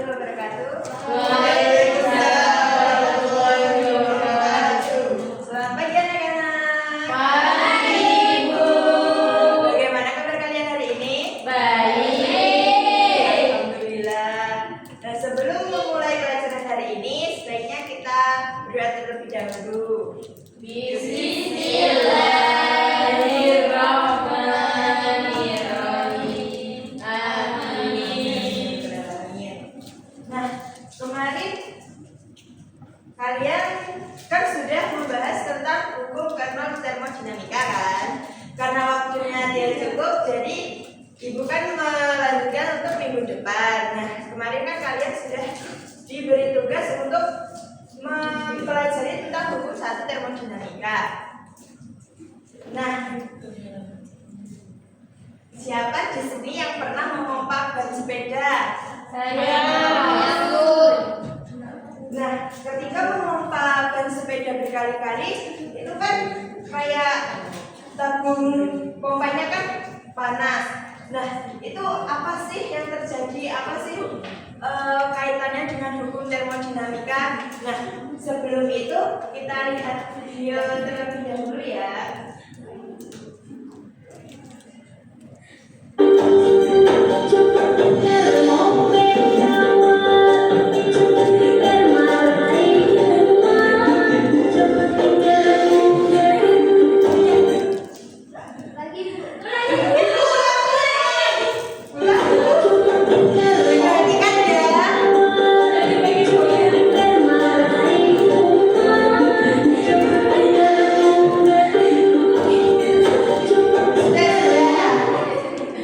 warahmatullahi wabarakatuh. Waalaikumsalam warahmatullahi wabarakatuh. Selamat pagi anak-anak. Pagi, Ibu. Bagaimana kabar kalian hari ini? Baik. Alhamdulillah. Nah, sebelum memulai pelajaran hari ini, sebaiknya kita berdoa terlebih dahulu. Bismillahirrahmanirrahim. Amin. Nah, kemarin kalian kan sudah membahas tentang hukum kernel termodinamika kan? Karena waktunya tidak cukup, jadi ibu kan melanjutkan untuk minggu depan. Nah, kemarin kan kalian sudah diberi tugas untuk mempelajari tentang hukum 1 termodinamika. Nah, siapa di sini yang pernah memompa ban sepeda? Saya. Nah, ketika memompa ban sepeda berkali-kali, itu kan kayak tabung pompanya kan panas. Nah, itu apa sih yang terjadi? Apa sih kaitannya dengan hukum termodinamika? Nah, sebelum itu kita lihat video terlebih dahulu ya. Perhatikan ya.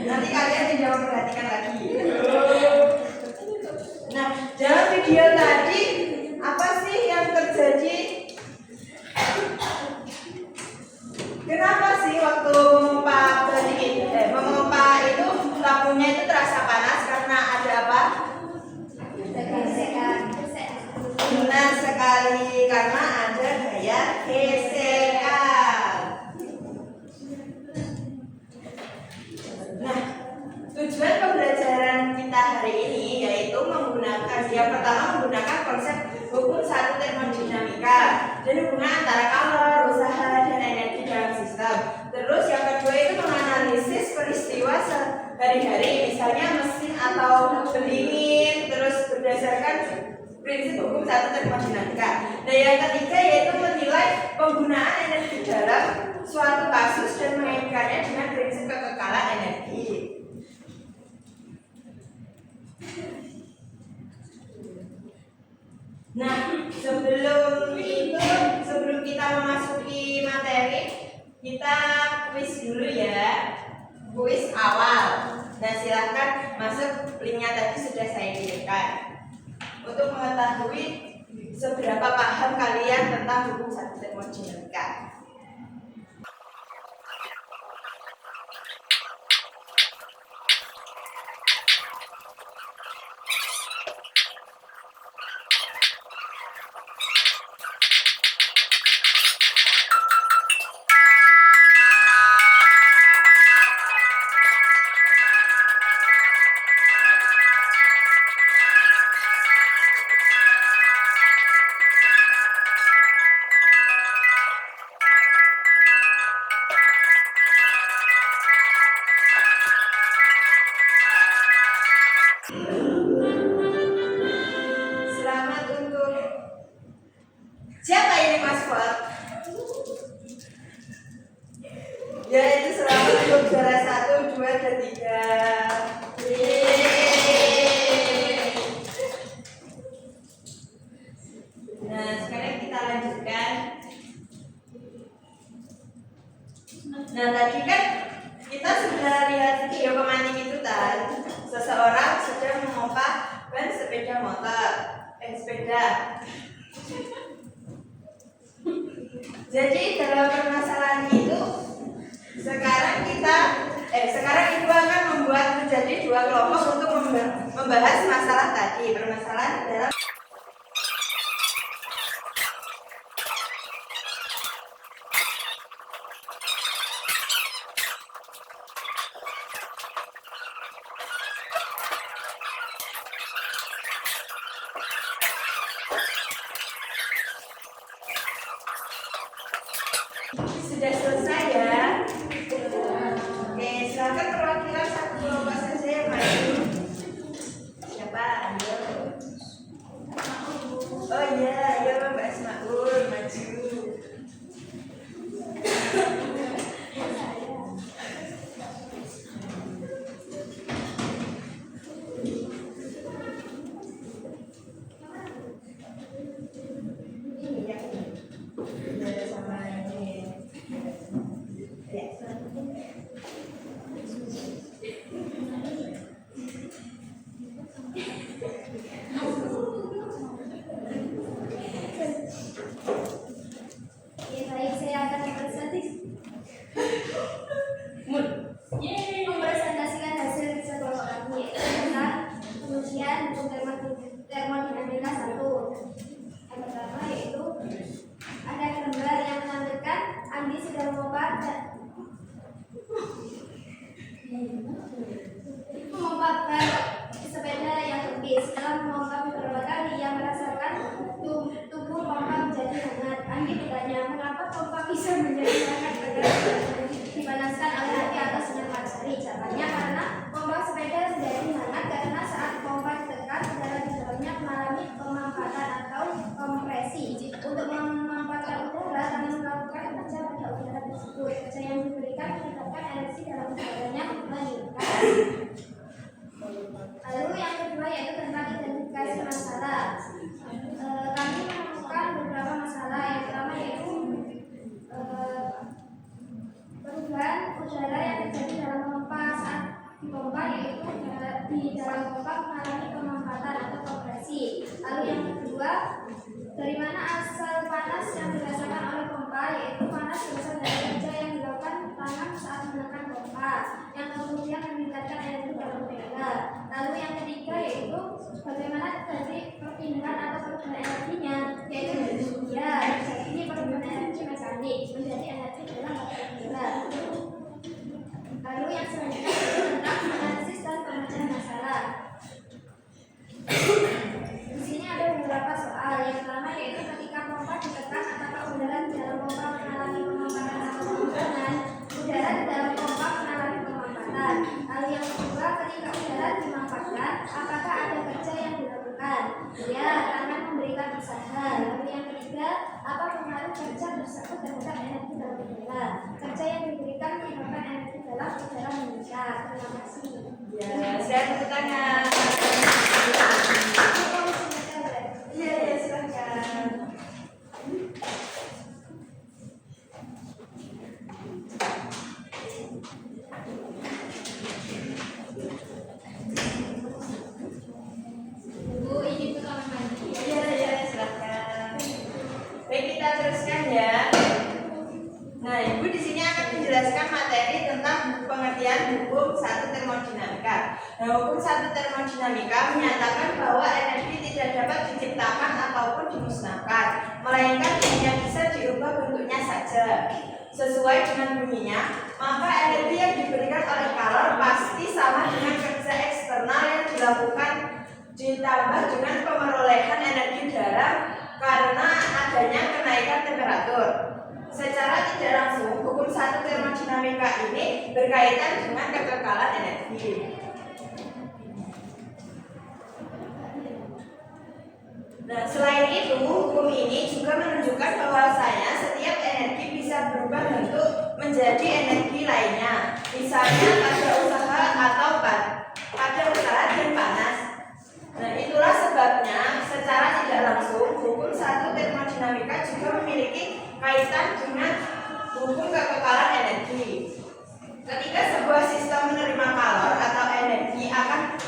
Nanti kalian tidak memperhatikan lagi. Nah, dalam video tadi apa sih yang terjadi? Kenapa sih waktu memompa itu tabungnya itu terasa panas karena ada apa? Benar sekali, karena ada gaya gesekan. Nah, tujuan pembelajaran kita hari ini yaitu yang pertama menggunakan konsep hukum 1 termodinamika dan hubungan antara kalor, usaha, dan energi dalam sistem. Terus yang kedua itu menganalisis peristiwa sehari-hari, misalnya mesin atau pendingin, terus berdasarkan prinsip hukum 1 termodinamika. Dan yang ketiga yaitu menilai penggunaan energi dalam suatu kasus dan mengaitkannya dengan prinsip kekekalan energi. Nah, sebelum kita memasuki materi, kita kuis dulu ya. Kuis awal. Nah, silahkan masuk, linknya tadi sudah saya kirimkan. Untuk mengetahui seberapa paham kalian tentang hukum 1 termodinamika. Selamat untuk siapa ini Mas Fuad? Ya, itu selamat untuk juara 1, 2, dan 3. Nah, sekarang kita lanjutkan. Nah, tadi kan kita sudah lihat video pemancing itu tadi. Seseorang sedang memompa ban sepeda sepeda. Jadi dalam permasalahan itu sekarang ibu akan membuat menjadi 2 kelompok untuk membahas masalah tadi, permasalahan dalam. Baik, saya akan mempresentasikan hasil riset kelompok kami, yaitu tentang pengujian hukum termodinamika 1. Yang pertama yaitu ada gambar yang menampilkan Andi sedang memompa ban sepeda yang kempis. Setelah memompa beberapa kali, ia merasakan tubuh pompa menjadi hangat. Andi bertanya, mengapa pompa bisa menjadi hangat dipanaskan oleh api atau sinar matahari? Jawabannya, karena pompa sepeda menjadi hangat karena saat pompa ditekan, udara di dalamnya mengalami pemampatan atau kompresi. Untuk memampatkan udara, tangan melakukan kerja pada udara tersebut. Kerja yang diberikan menyebabkan energi dalam udaranya meningkat. Lalu yang kedua yaitu tentang identifikasi masalah. Kami menemukan beberapa masalah. Yang pertama yaitu perubahan udara yang terjadi dalam pompa saat dipompa, yaitu di dalam pompa mengalami pemampatan atau kompresi. Lalu yang kedua, dari mana asal panas yang dirasakan oleh pompa, yaitu panas berasal dari kerja yang dilakukan tangan saat menekan pompa, yang kemudian meningkatkan energi dalam udara. Lalu yang ketiga yaitu bagaimana terjadi perpindahan atau perubahan energinya, yaitu ini perubahan energi mekanik menjadi energi dalam udara. Lalu yang selanjutnya tentang analisis dan pemecahan masalah. Di sini ada beberapa soal. Yang pertama yaitu ketika pompa ditekan, apakah udara di dalam pompa mengalami pemampatan atau pembuangan? Udara di dalam pompa mengalami pemampatan. Lalu yang kedua, ketika udara dimampatkan, apakah ada kerja yang dilakukan? Ya, tangan memberikan usaha. Lalu yang ketiga, apa pengaruh kerja tersebut terhadap energi dalam udara? Kerja yang diberikan menyebabkan energi dalam udara meningkat. Terima kasih. Ya, saya tepuk tangan. Iya, silakan. Bu, ini tuh kamar mandi. Iya, silakan. Baik, kita teruskan ya. Nah, Ibu di sini akan menjelaskan materi tentang pengertian hukum 1 termodinamika. Nah, hukum 1 termodinamika menyatakan bahwa energi tidak dapat diciptakan ataupun dimusnahkan, melainkan hanya bisa diubah bentuknya saja. Sesuai dengan bunyinya, maka energi yang diberikan oleh kalor pasti sama dengan kerja eksternal yang dilakukan ditambah dengan pemerolehan energi dalam karena adanya kenaikan temperatur. Secara tidak langsung, hukum 1 termodinamika ini berkaitan dengan kekekalan energi. Nah, selain itu, hukum ini juga menunjukkan bahwasanya setiap energi bisa berubah bentuk menjadi energi lainnya. Misalnya pada usaha atau pada usaha dan panas. Nah, itulah sebabnya secara tidak langsung hukum 1 termodinamika juga memiliki kaitan dengan hukum kekekalan energi. Ketika sebuah sistem menerima kalor atau energi akan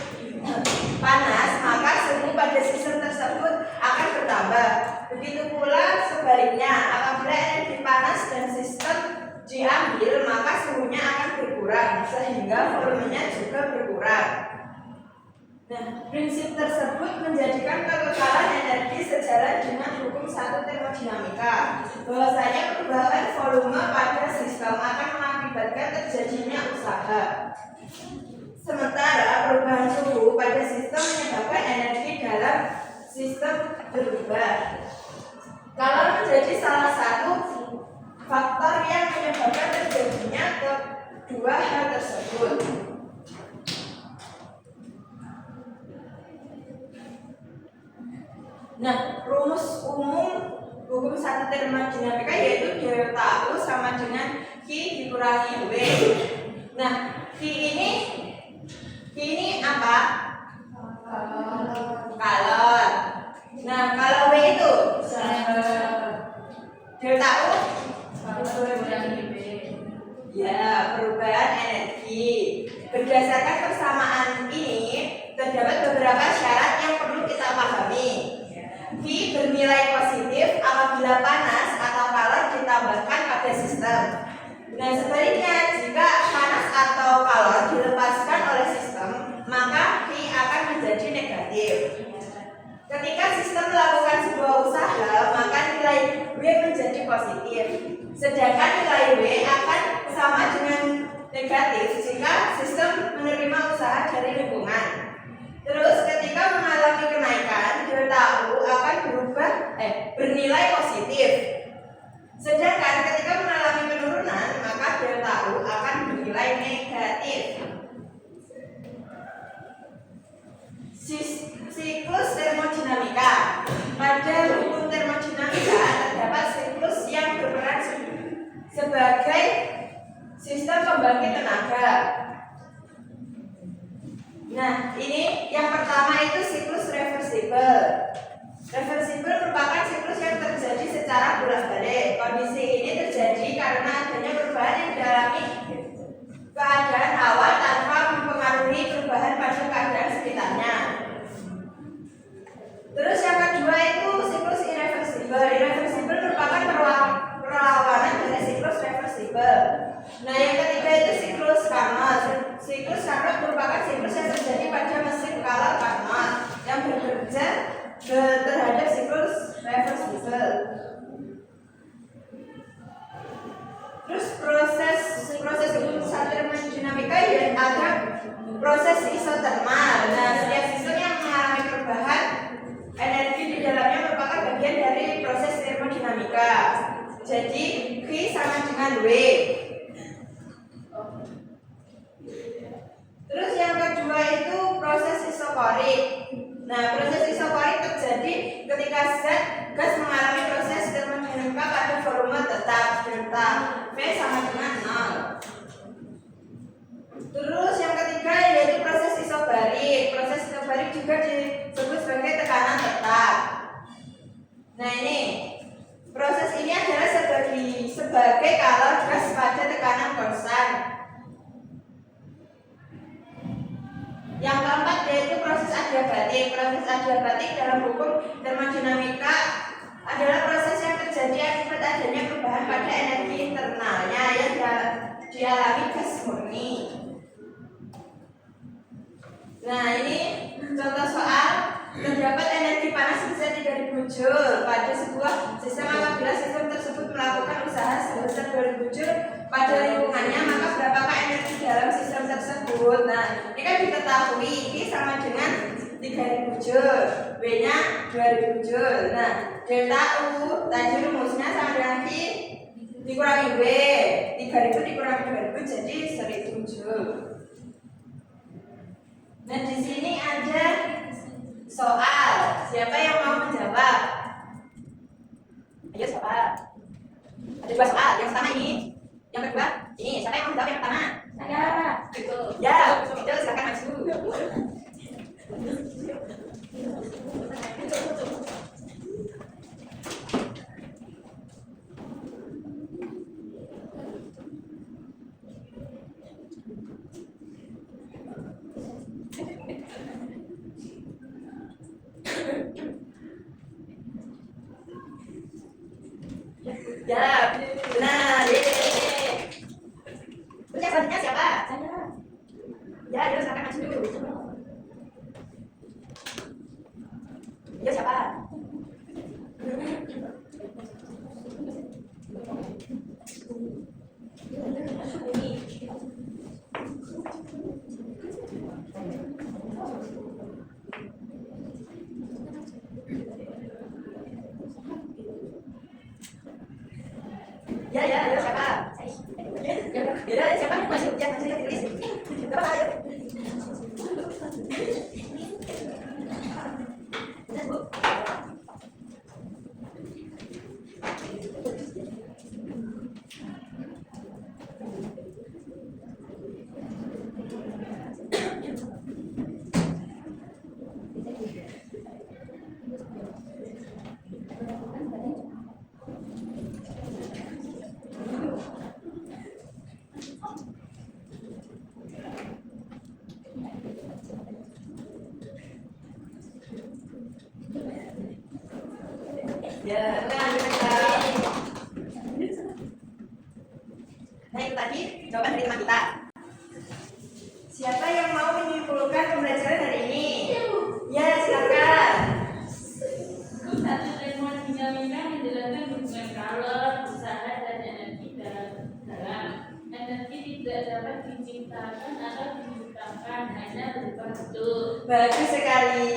panas, maka suhu pada sistem tersebut akan bertambah. Begitu pula sebaliknya, apabila energi panas dan sistem diambil, maka suhunya akan berkurang sehingga volumenya juga berkurang. Nah, prinsip tersebut menjadikan kekekalan energi sejalan dengan hukum 1 termodinamika, bahwasanya perubahan volume pada sistem akan mengakibatkan terjadinya usaha. Sementara perubahan suhu pada sistem menyebabkan energi dalam sistem berubah. Kalor menjadi salah satu faktor yang menyebabkan terjadinya kedua hal tersebut. Nah, rumus umum hukum 1 termodinamika yaitu delta U sama dengan Q dikurangi W. Nah, Q ini apa? Kalor. Nah, kalau W itu delta U ya, perubahan energi. Berdasarkan persamaan ini, terdapat beberapa syarat yang positif. Sedangkan nilai W akan sama dengan negatif jika sistem menerima usaha dari lingkungan. Terus ketika mengalami kenaikan, delta U akan bernilai positif. Sedangkan ketika mengalami penurunan, maka delta U akan bernilai negatif. Siklus termodinamika. Pada hukum termodinamika terdapat siklus yang berperan sebagai sistem pembangkit tenaga. Nah, ini yang pertama itu siklus reversibel. Reversibel merupakan siklus yang terjadi secara bolak-balik. Kondisi ini terjadi karena adanya perubahan yang dialami keadaan awal tanpa mempengaruhi perubahan pada keadaan sekitarnya. Terus yang kedua itu siklus irreversibel. Irreversibel merupakan perlawanan dari siklus reversibel. Nah, yang ketiga itu siklus Carnot. Siklus Carnot merupakan siklus yang terjadi pada mesin Carnot yang bekerja terhadap siklus reversibel. Terus proses urusan termodinamika yang ada proses isotermal. Nah, setiap sistem yang mengalami perubahan energi di dalamnya merupakan bagian dari proses termodinamika. Jadi Q sama dengan W. Terus yang kedua itu proses isokorik. Nah, proses isokorik terjadi ketika gas mengalami proses termodinamika pada volume tetap delta V sama dengan 0. Terus yang ketiga yaitu proses isobarik. Proses isobarik juga disebut sebagai tekanan tetap. Nah, ini proses ini adalah sebagai kalau gas pada tekanan konstan. Yang keempat yaitu proses adiabatik. Proses adiabatik dalam hukum termodinamika adalah proses yang terjadi akibat adanya perubahan pada energi internalnya yang dialami gas murni. Nah, ini contoh soal. Terdapat energi panas sebesar 3000 Joule pada sebuah sistem. Apabila sistem tersebut melakukan usaha sebesar 2000 Joule pada lingkungannya, maka berapakah energi dalam sistem tersebut? Nah, ini kan diketahui ini sama dengan 3000 Joule, W-nya 2000 Joule. Nah, delta U tadi rumusnya sama dengan Q dikurangi W, 3000 dikurangi 2000 jadi 1000 Joule. Nah, di sini ada soal. Siapa yang mau menjawab? Ayo soal. Ada dua soal. Yang pertama ini, yang kedua ini. Siapa yang mau menjawab yang pertama? Saya. Ya, itu silakan maju. Ya, benar. Terus yang selanjutnya siapa? Saya. Ya, ayo silakan maju dulu. Ya, siapa? Ya, siapa? Ya, siapa? Masih tulis. Siapa? Ayo. Ya, nah itu tadi jawaban dari teman kita. Siapa yang mau menyimpulkan pembelajaran hari ini? Ya, silakan. Satu termodinamika menjelaskan hubungan Carnot diciptakan atau diciptakan hanya berupa bentuk. Bagus sekali.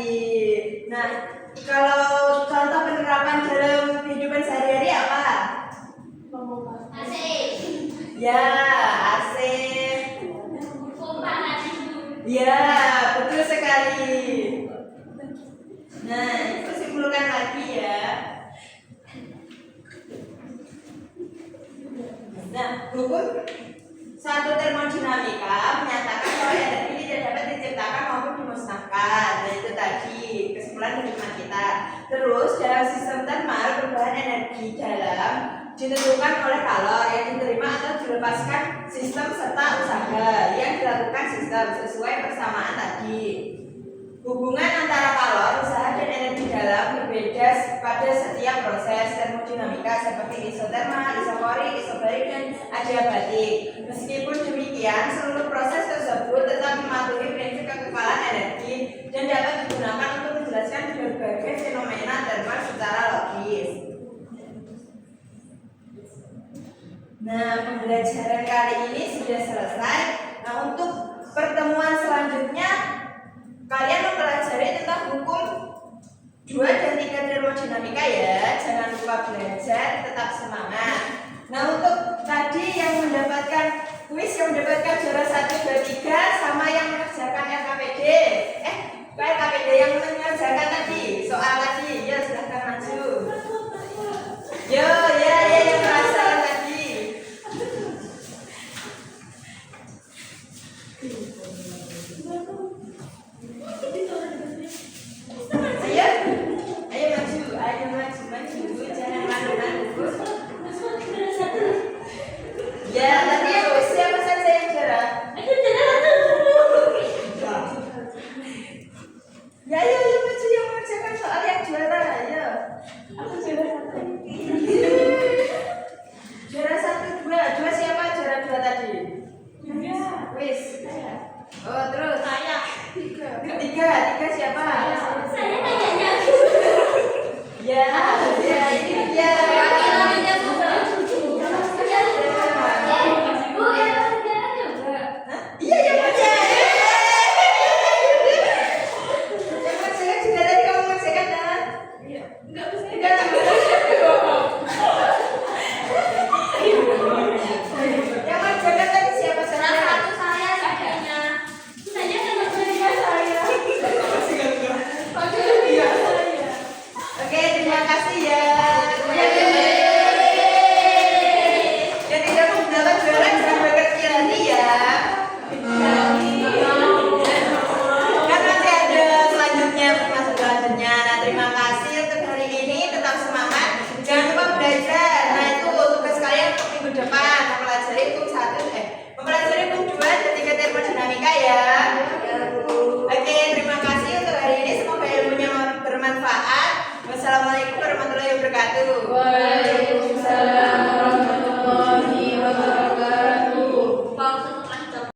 Nah, kalau contoh penerapan dalam kehidupan sehari-hari apa? Asik. Ya, AC. Pompa Ya, betul sekali. Nah, itu simpulkan lagi ya. Nah, hukum satu termodinamika menyatakan bahwa energi tidak dapat diciptakan maupun dimusnahkan. Nah, itu tadi kesimpulan hubungan kita. Terus dalam sistem thermal perubahan energi dalam ditentukan oleh kalor yang diterima atau dilepaskan sistem serta usaha yang dilakukan sistem sesuai persamaan tadi. Hubungan antara kalor, usaha dan energi dalam berbeda pada setiap proses termodinamika seperti isotermal, isokorik, isobarik, dan adiabatik. Meskipun demikian, seluruh proses tersebut tetap mematuhi prinsip kekekalan energi dan dapat digunakan untuk menjelaskan berbagai fenomena termal secara logis. Nah, pembelajaran kali ini sudah selesai. Nah, untuk pertemuan selanjutnya kalian mempelajari tentang hukum 2 dan 3 termodinamika ya. Jangan lupa belajar, tetap semangat. Nah, untuk tadi yang mendapatkan kuis, yang mendapatkan juara 1, 2, 3 sama yang mengerjakan LKPD. LKPD yang mengerjakan tadi, soal tadi. Ya, silahkan maju. Yo, ya yang merasa tadi. Ayo maju, jangan malu-malu. Ya, tadi siapa saja yang juara? Ya, ayo maju yang mengerjakan soal yang juara, ayo. Aku juara 1. Juara 1, 2 siapa? Juara 2 tadi. Ya. Wis. Oh, terus. Saya. 3 siapa? Saya kayaknya. Ya, ini dia. Bu, yang mengerjakan juga. Iya, yang mengerjakan. Yang mengerjakan juga tadi kamu mengerjakan kan? Iya. Enggak bisa. Enggak. Yang mengerjakan tadi siapa saja? Satu saya kayaknya. Saya kan mengerjakan saya. Oke, terima kasih ya. Yang tidak mendapat juara jangan bekerja lagi ya. Kan masih ada selanjutnya, pertemuan selanjutnya. Nah, terima kasih untuk hari ini. Tetap semangat. Jangan lupa belajar. Nah, itu tugas kalian untuk minggu depan. Mempelajari hukum 1, mempelajari hukum 2 dan 3 termodinamika ya. Oke, terima kasih untuk hari ini. Semoga ilmunya bermanfaat. Wassalamualaikum warahmatullahi wabarakatuh.